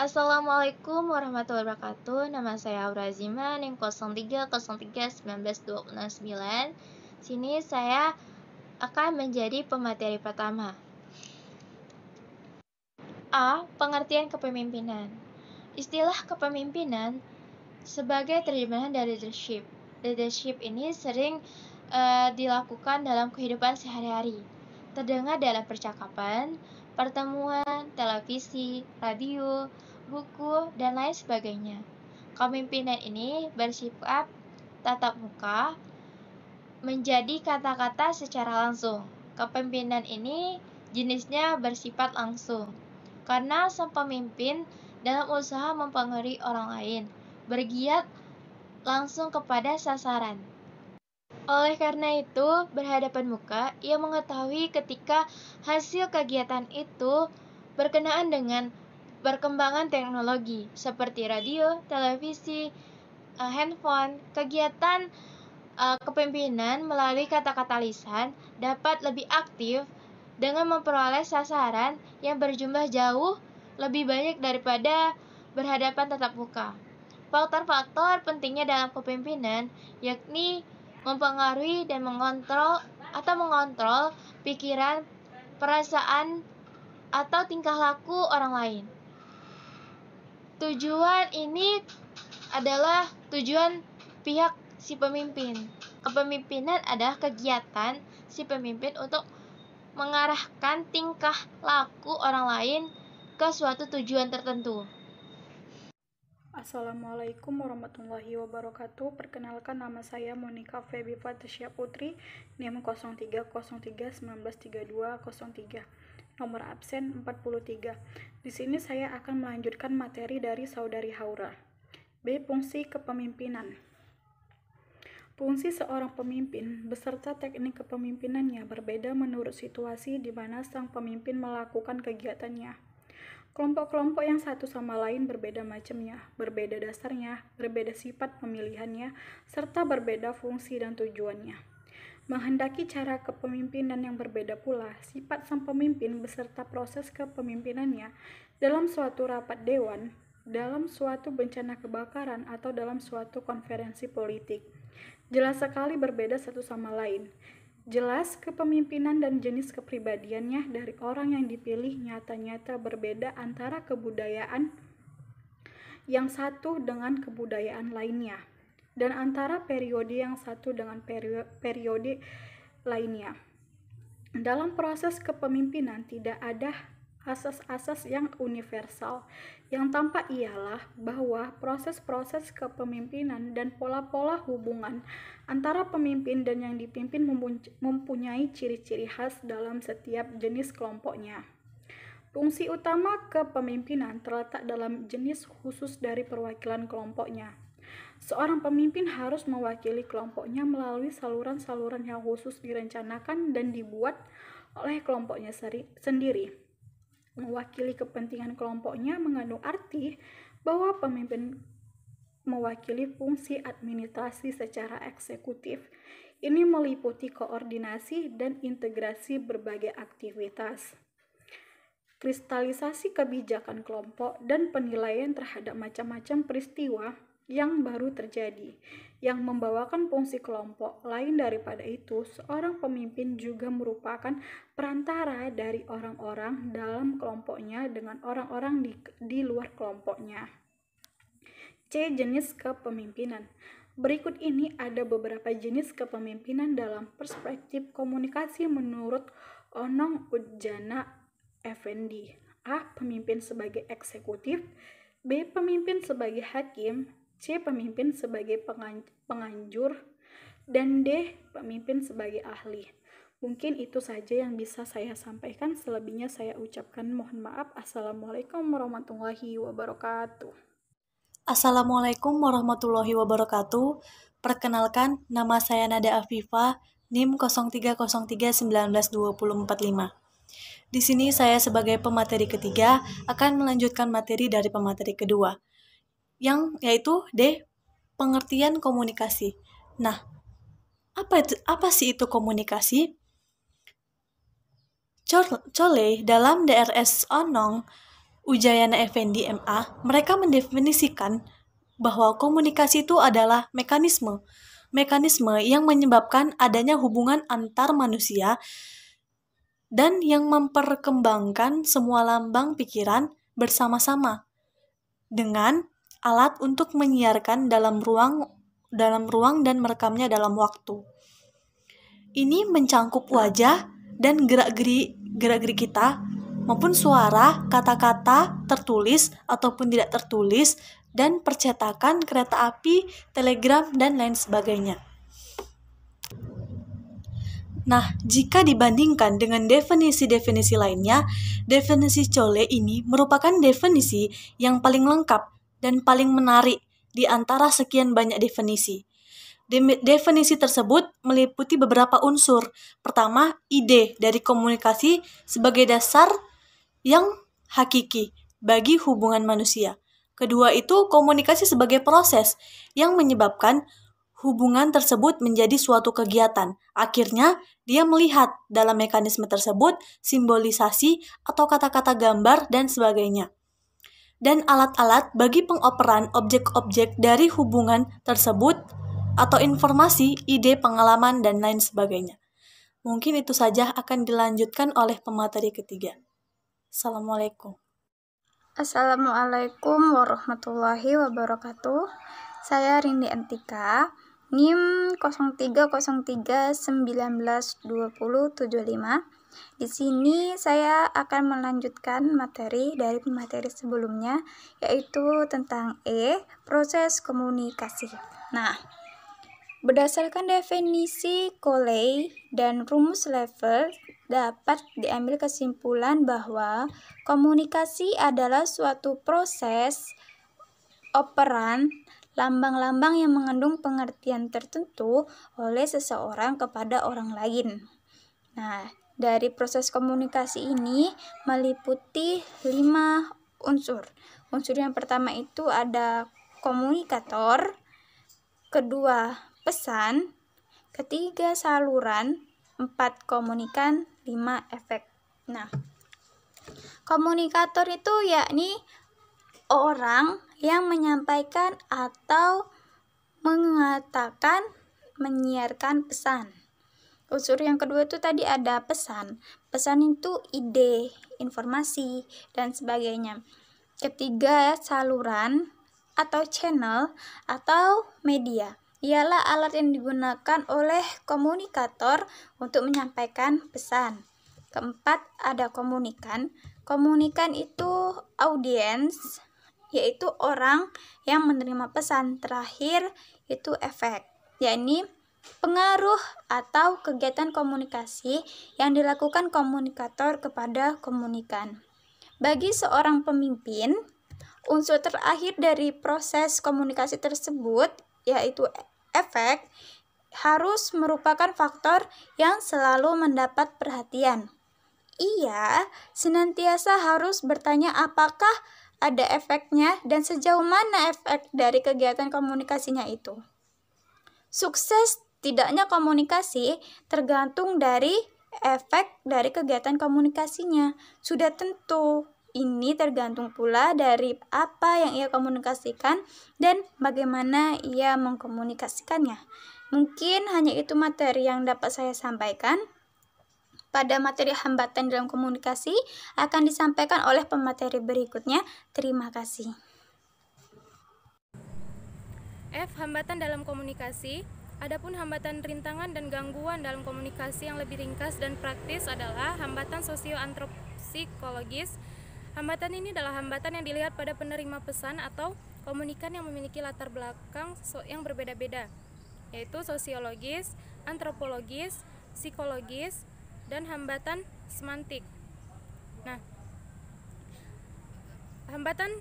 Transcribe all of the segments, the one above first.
Assalamualaikum warahmatullahi wabarakatuh. Nama saya Aura Azima, NIM 0303192069. Sini saya akan menjadi pemateri pertama. A. Pengertian kepemimpinan. Istilah kepemimpinan sebagai terjemahan dari leadership. Leadership ini sering dilakukan dalam kehidupan sehari-hari. Terdengar dalam percakapan, pertemuan, televisi, radio, buku, dan lain sebagainya. Kepemimpinan ini bersifat tatap muka, menjadi kata-kata secara langsung. Kepemimpinan ini jenisnya bersifat langsung, karena sang pemimpin dalam usaha mempengaruhi orang lain, bergiat langsung kepada sasaran. Oleh karena itu, berhadapan muka, ia mengetahui ketika hasil kegiatan itu berkenaan dengan perkembangan teknologi seperti radio, televisi, handphone. Kegiatan kepemimpinan melalui kata-kata lisan dapat lebih aktif dengan memperoleh sasaran yang berjumlah jauh lebih banyak daripada berhadapan tatap muka. Faktor-faktor pentingnya dalam kepemimpinan yakni mempengaruhi dan mengontrol pikiran, perasaan, atau tingkah laku orang lain. Tujuan ini adalah tujuan pihak si pemimpin. Kepemimpinan adalah kegiatan si pemimpin untuk mengarahkan tingkah laku orang lain ke suatu tujuan tertentu. Assalamualaikum warahmatullahi wabarakatuh. Perkenalkan, nama saya Monika Febi Fatasya Putri, NIM 0303193203. Nomor absen 43. Di sini saya akan melanjutkan materi dari saudari Haura. B. Fungsi kepemimpinan. Fungsi seorang pemimpin beserta teknik kepemimpinannya berbeda menurut situasi di mana sang pemimpin melakukan kegiatannya. Kelompok-kelompok yang satu sama lain berbeda macamnya, berbeda dasarnya, berbeda sifat pemilihannya, serta berbeda fungsi dan tujuannya. Menghendaki cara kepemimpinan yang berbeda pula, sifat sang pemimpin beserta proses kepemimpinannya dalam suatu rapat dewan, dalam suatu bencana kebakaran, atau dalam suatu konferensi politik. Jelas sekali berbeda satu sama lain. Jelas kepemimpinan dan jenis kepribadiannya dari orang yang dipilih nyata-nyata berbeda antara kebudayaan yang satu dengan kebudayaan lainnya, dan antara periode yang satu dengan periode lainnya. Dalam proses kepemimpinan tidak ada asas-asas yang universal. Yang tampak ialah bahwa proses-proses kepemimpinan dan pola-pola hubungan antara pemimpin dan yang dipimpin mempunyai ciri-ciri khas dalam setiap jenis kelompoknya. Fungsi utama kepemimpinan terletak dalam jenis khusus dari perwakilan kelompoknya. Seorang pemimpin harus mewakili kelompoknya melalui saluran-saluran yang khusus direncanakan dan dibuat oleh kelompoknya sendiri. Mewakili kepentingan kelompoknya mengandung arti bahwa pemimpin mewakili fungsi administrasi secara eksekutif. Ini meliputi koordinasi dan integrasi berbagai aktivitas, kristalisasi kebijakan kelompok, dan penilaian terhadap macam-macam peristiwa yang baru terjadi, yang membawakan fungsi kelompok. Lain daripada itu, seorang pemimpin juga merupakan perantara dari orang-orang dalam kelompoknya dengan orang-orang di luar kelompoknya. C. Jenis kepemimpinan. Berikut ini ada beberapa jenis kepemimpinan dalam perspektif komunikasi menurut Onong Udjana Effendi. A. Pemimpin sebagai eksekutif. B. Pemimpin sebagai hakim. C. Pemimpin sebagai penganjur, dan D. Pemimpin sebagai ahli. Mungkin itu saja yang bisa saya sampaikan. Selebihnya saya ucapkan mohon maaf. Assalamualaikum warahmatullahi wabarakatuh. Assalamualaikum warahmatullahi wabarakatuh. Perkenalkan, nama saya Nada Afifah, NIM 0303192045. Di sini saya sebagai pemateri ketiga akan melanjutkan materi dari pemateri kedua, yang yaitu D. Pengertian komunikasi. Nah, apa sih itu komunikasi? Cole dalam DRS Onong Ujayana Effendi MA, mereka mendefinisikan bahwa komunikasi itu adalah mekanisme yang menyebabkan adanya hubungan antar manusia dan yang memperkembangkan semua lambang pikiran bersama-sama dengan alat untuk menyiarkan dalam ruang dan merekamnya dalam waktu. Ini mencangkup wajah dan gerak-gerik kita maupun suara, kata-kata tertulis ataupun tidak tertulis, dan percetakan kereta api, telegram, dan lain sebagainya. Nah, jika dibandingkan dengan definisi-definisi lainnya, definisi Cole ini merupakan definisi yang paling lengkap dan paling menarik di antara sekian banyak definisi. Definisi tersebut meliputi beberapa unsur. Pertama, ide dari komunikasi sebagai dasar yang hakiki bagi hubungan manusia. Kedua itu komunikasi sebagai proses yang menyebabkan hubungan tersebut menjadi suatu kegiatan. Akhirnya, dia melihat dalam mekanisme tersebut simbolisasi atau kata-kata gambar dan sebagainya. Dan alat-alat bagi pengoperan objek-objek dari hubungan tersebut atau informasi, ide, pengalaman, dan lain sebagainya. Mungkin itu saja akan dilanjutkan oleh pemateri ketiga. Assalamualaikum. Assalamualaikum warahmatullahi wabarakatuh. Saya Rindi Antika, NIM 0303192075. Di sini saya akan melanjutkan materi dari materi sebelumnya, yaitu tentang proses komunikasi. Nah, berdasarkan definisi Cole dan rumus Level, dapat diambil kesimpulan bahwa komunikasi adalah suatu proses operan lambang-lambang yang mengandung pengertian tertentu oleh seseorang kepada orang lain. Nah, dari proses komunikasi ini meliputi 5 unsur. Unsur yang pertama itu ada komunikator, kedua pesan, ketiga saluran, 4 komunikan, 5 efek. Nah, komunikator itu yakni orang yang menyampaikan atau mengatakan, menyiarkan pesan. Unsur yang kedua itu tadi ada pesan. Pesan itu ide, informasi, dan sebagainya. Ketiga, saluran atau channel atau media. Ialah alat yang digunakan oleh komunikator untuk menyampaikan pesan. Keempat, ada komunikan. Komunikan itu audiens, yaitu orang yang menerima pesan. Terakhir, itu efek, yakni pengaruh atau kegiatan komunikasi yang dilakukan komunikator kepada komunikan. Bagi seorang pemimpin, unsur terakhir dari proses komunikasi tersebut, yaitu efek, harus merupakan faktor yang selalu mendapat perhatian. Ia senantiasa harus bertanya apakah ada efeknya dan sejauh mana efek dari kegiatan komunikasinya itu. Sukses tidaknya komunikasi tergantung dari efek dari kegiatan komunikasinya. Sudah tentu ini tergantung pula dari apa yang ia komunikasikan dan bagaimana ia mengkomunikasikannya. Mungkin hanya itu materi yang dapat saya sampaikan. Pada materi hambatan dalam komunikasi akan disampaikan oleh pemateri berikutnya. Terima kasih. F. Hambatan dalam komunikasi. Adapun hambatan, rintangan, dan gangguan dalam komunikasi yang lebih ringkas dan praktis adalah hambatan sosio-antropsikologis. Hambatan ini adalah hambatan yang dilihat pada penerima pesan atau komunikan yang memiliki latar belakang yang berbeda-beda, yaitu sosiologis, antropologis, psikologis, dan hambatan semantik. Nah, hambatan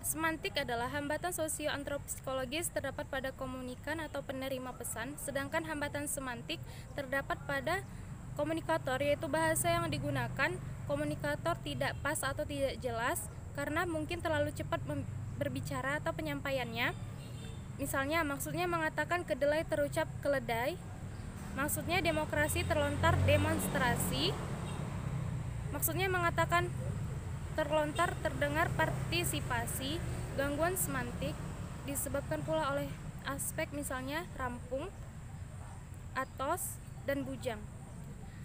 semantik adalah hambatan sosio-antropsikologis terdapat pada komunikan atau penerima pesan, sedangkan hambatan semantik terdapat pada komunikator, yaitu bahasa yang digunakan komunikator tidak pas atau tidak jelas karena mungkin terlalu cepat berbicara atau penyampaiannya. Misalnya, maksudnya mengatakan kedelai terucap keledai, maksudnya demokrasi terlontar demonstrasi, maksudnya mengatakan terlontar terdengar partisipasi, gangguan semantik disebabkan pula oleh aspek misalnya rampung, atos, dan bujang.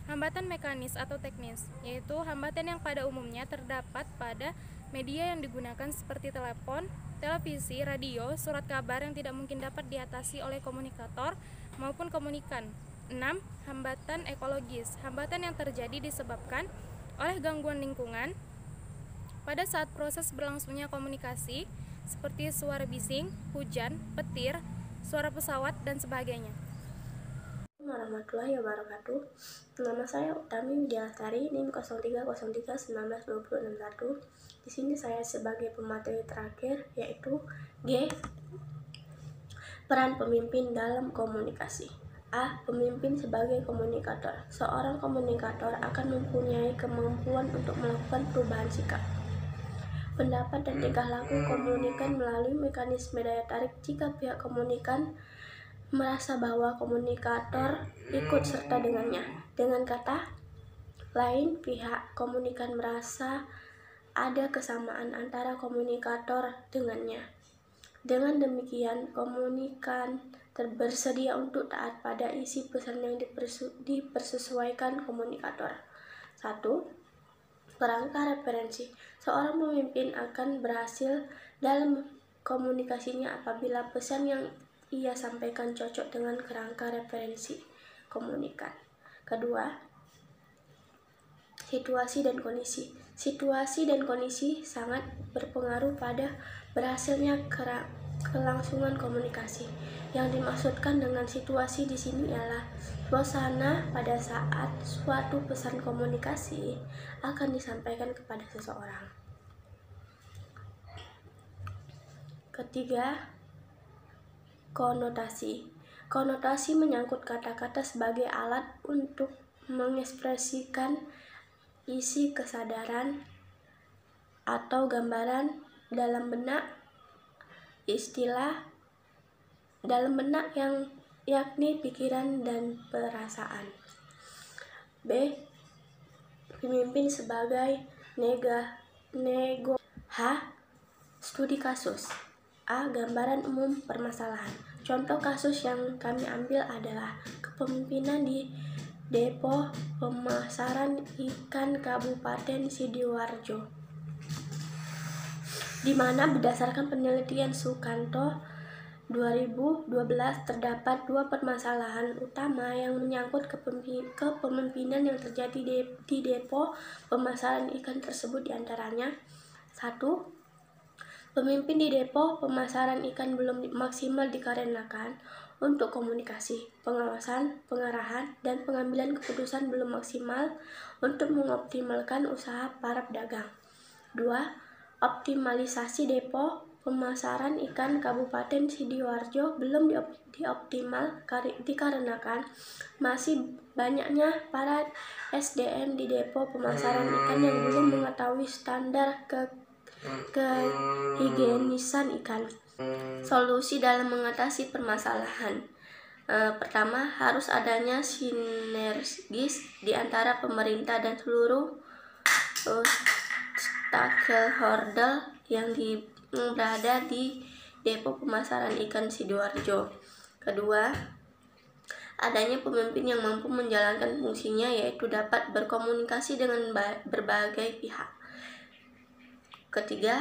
Hambatan mekanis atau teknis, yaitu hambatan yang pada umumnya terdapat pada media yang digunakan seperti telepon, televisi, radio, surat kabar yang tidak mungkin dapat diatasi oleh komunikator maupun komunikan. 6. Hambatan ekologis. Hambatan yang terjadi disebabkan oleh gangguan lingkungan pada saat proses berlangsungnya komunikasi, seperti suara bising, hujan, petir, suara pesawat, dan sebagainya. Warahmatullahi wabarakatuh. Nama saya Utami Widyalestari, NIM 0303192061. Di sini saya sebagai pemateri terakhir, yaitu G. Peran pemimpin dalam komunikasi. A. Pemimpin sebagai komunikator. Seorang komunikator akan mempunyai kemampuan untuk melakukan perubahan sikap, pendapat, dan tingkah laku komunikan melalui mekanisme daya tarik jika pihak komunikan merasa bahwa komunikator ikut serta dengannya. Dengan kata lain, pihak komunikan merasa ada kesamaan antara komunikator dengannya. Dengan demikian, komunikan bersedia untuk taat pada isi pesan yang dipersesuaikan komunikator. 1. Kerangka referensi. Seorang pemimpin akan berhasil dalam komunikasinya apabila pesan yang ia sampaikan cocok dengan kerangka referensi komunikan. Kedua, situasi dan kondisi. Situasi dan kondisi sangat berpengaruh pada berhasilnya kelangsungan komunikasi. Yang dimaksudkan dengan situasi di sini ialah suasana pada saat suatu pesan komunikasi akan disampaikan kepada seseorang. Ketiga, konotasi. Konotasi menyangkut kata-kata sebagai alat untuk mengekspresikan isi kesadaran atau gambaran dalam benak yang yakni pikiran dan perasaan. B. Pemimpin sebagai nego. H. Studi kasus. A. Gambaran umum permasalahan. Contoh kasus yang kami ambil adalah kepemimpinan di Depo Pemasaran Ikan Kabupaten Sidoarjo, di mana berdasarkan penelitian Sukanto 2012 terdapat 2 permasalahan utama yang menyangkut kepemimpinan yang terjadi di Depo Pemasaran Ikan tersebut, diantaranya 1. Pemimpin di Depo Pemasaran Ikan belum maksimal dikarenakan untuk komunikasi, pengawasan, pengarahan, dan pengambilan keputusan belum maksimal untuk mengoptimalkan usaha para pedagang. 2. Optimalisasi Depo Pemasaran Ikan Kabupaten Sidoarjo belum dioptimal dikarenakan masih banyaknya para SDM di Depo Pemasaran Ikan yang belum mengetahui standar kehigienisan ikan. Solusi dalam mengatasi permasalahan. Pertama, harus adanya sinergis di antara pemerintah dan seluruh stakeholder yang berada di Depo Pemasaran Ikan Sidoarjo. Kedua, adanya pemimpin yang mampu menjalankan fungsinya, yaitu dapat berkomunikasi dengan berbagai pihak. Ketiga,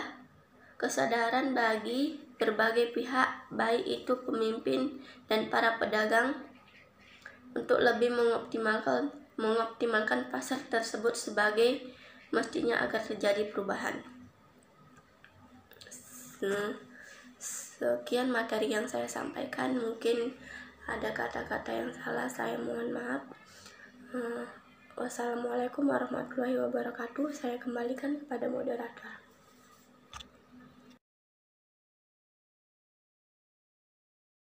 kesadaran bagi berbagai pihak, baik itu pemimpin dan para pedagang, untuk lebih mengoptimalkan pasar tersebut sebagai mestinya agar terjadi perubahan. Sekian materi yang saya sampaikan. Mungkin ada kata-kata yang salah, saya mohon maaf. Wassalamualaikum warahmatullahi wabarakatuh. Saya kembalikan kepada moderator.